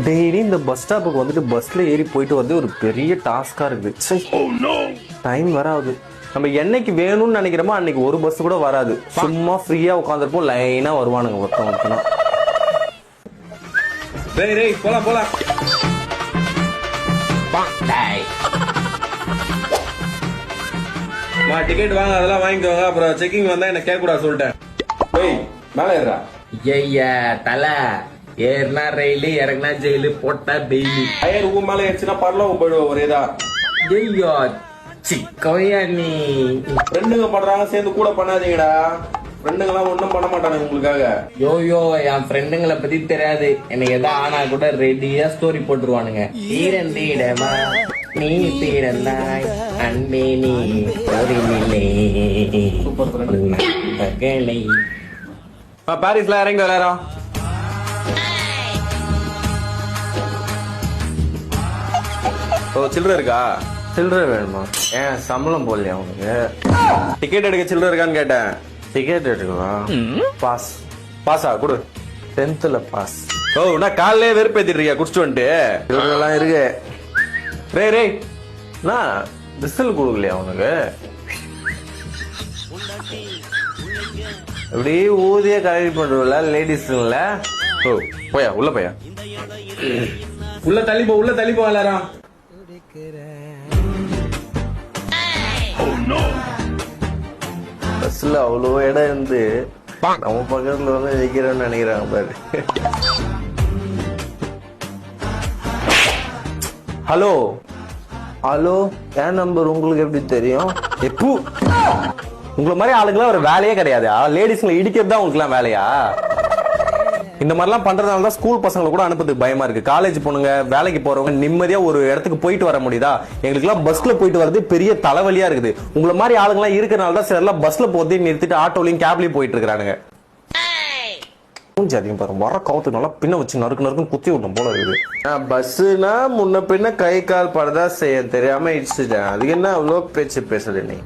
Daily இந்த bus ஸ்டாப்புக்கு வந்துட்டு பஸ்ல ஏறி போயிட்டு வந்து ஒரு பெரிய டாஸ்கா இருக்குது. டைம் வராது. நம்ம என்னைக்கு வேணும்னு நினைக்கிறோமோ அன்னைக்கு ஒரு பஸ் கூட வராது. சும்மா ஃப்ரீயா உட்காந்துருப்போம், லைனா வருவானுங்க ஒருத்தன். போலாம் போலாம். டிக்கெட் வாங்க, அதெல்லாம் வாங்கிக்கோங்க. அப்புறம் செக்கிங் வந்தா என்ன கேட்க கூடாது சொல்லிட்டேன். மேல ஏறா ஐயா தலை ஏறினா ரயிலு இறங்கினா ஜெயிலு போட்டா பெயிலு. டயர் ஊ மேல ஏறிச்சுன்னா பரலோகம் போயிடுவோம் ஒரேதா. ஐயோ சிக்கோயா நீ ஃப்ரெண்டுங்க பண்றாங்க, சேர்ந்து கூட பண்ணாதீங்கடா. ஃப்ரெண்டுங்கெல்லாம் ஒண்ணும் பண்ண மாட்டானுங்க உங்களுக்காக. யோயோ என் ஃப்ரெண்டுங்களை பத்தி தெரியாது. எனக்கு எதாவது ஆனா கூட ரெடியா ஸ்டோரி போட்டுருவானுங்க. தீரந்தீடமா நீ தீரந்தாய் அன்பே நீ ஒரு நிலை பகலை. பாரிஸ்ல இறங்கி விளையாடும். சில்லற இருக்கா? சில்லற வேணுமா? ஏன் சம்பளம் போடலையா உனக்கு? டிக்கெட் எடுக்க சில்லற இருக்கான்னு கேட்டேன். டிக்கெட் எடுக்கவா? பாஸ். பாஸா கொடு. 10th pass. ஓ நான் காலையிலே வெறுப்பேத்திட்டு இருக்கியா குடிச்சிட்டு வந்துட்டு? சில்லறெல்லாம் இருக்கு. ரே நான் விசில் கொடுக்கலையா உனக்கு? இப்படி ஊதிய கலெக்ட் பண்றதுல லேடிஸ்ல. ஓ போயா உள்ள போயா. உள்ள தள்ளிப்போ எல்லாரும். பஸ்ல அவ்வளோ இடம் இருந்து நம்ம பக்கத்துல வந்து வைக்கிறோம்னு நினைக்கிறாங்க பாரு. ஹலோ ஹலோ, என் நம்பர் உங்களுக்கு எப்படி தெரியும்? எப்போ உங்களை மாதிரி ஆளுங்களாம் ஒரு வேலையே கிடையாது. லேடிஸ்ங்களை இடிக்கிறது தான் உங்களுக்கு எல்லாம் வேலையா? இந்த மாதிரிலாம் பண்றதுனால தான் ஸ்கூல் பசங்களை கூட அனுப்புறதுக்கு பயமா இருக்கு. காலேஜ் பொண்ணுங்க வேலைக்கு போறவங்க நிம்மதியா ஒரு இடத்துக்கு போயிட்டு வர முடியுதா? எங்களுக்கு எல்லாம் பஸ்ல போயிட்டு வரது பெரிய தலைவலியா இருக்குது. உங்களை மாதிரி ஆளுங்களாம் இருக்கிறனால தான் சிலர்லாம் பஸ்ல போதே நிறுத்திட்டு ஆட்டோலையும் கேப்லயும் போயிட்டு இருக்கானுங்க. அதிகம் பாருங்க, வர கவுத்துக்கு நல்லா பின்ன வச்சு நறுக்குன்னு குத்தி விட்டோம் போல இருக்குது. பஸ்னா முன்ன பின்ன கை கால் படதா செய்ய தெரியாம இடிச்சுட்டேன். அதுக்கு என்ன அவ்வளோ பேச்சு பேசுறது? நீ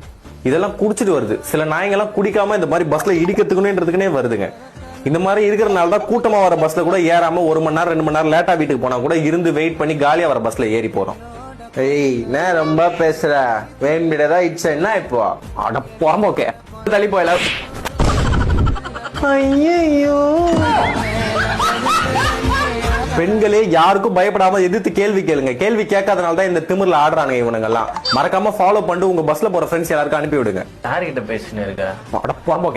இதெல்லாம் குடிச்சிட்டு வருது. சில நாய்ங்கெல்லாம் குடிக்காம இந்த மாதிரி பஸ்ல இடிக்கிறதுக்குன்னே வருதுங்க. இந்த மாதிரி இருக்கிறனால தான் கூட்டமா வர பஸ்ல கூட ஏறாம 1 மணி நேரம் 2 மணி நேரம் லேட்டா வீட்டுக்கு போனா கூட இருந்து வெயிட் பண்ணி காலியா வர பஸ்ல ஏறி போறோம். ஏய் நான் ரொம்ப பேசுற வேண்டியதா இட்ஸ் என்ன இப்போ அட போறோம். தள்ளி போயல. ஐயோ பெண்களே யாருக்கும் பயப்படாம எதிர்த்து கேள்வி கேளுங்க. கேள்வி கேட்காதனால தான் இந்த திமிர்ல ஆடுறானுங்க இவனுங்கெல்லாம். மறக்காம ஃபாலோ பண்ணிட்டு உங்க பஸ்ல போற ஃப்ரெண்ட்ஸ் எல்லாருக்கும் அனுப்பி விடுங்க. யார்கிட்ட பேசினு இருக்க? அட போறோம்.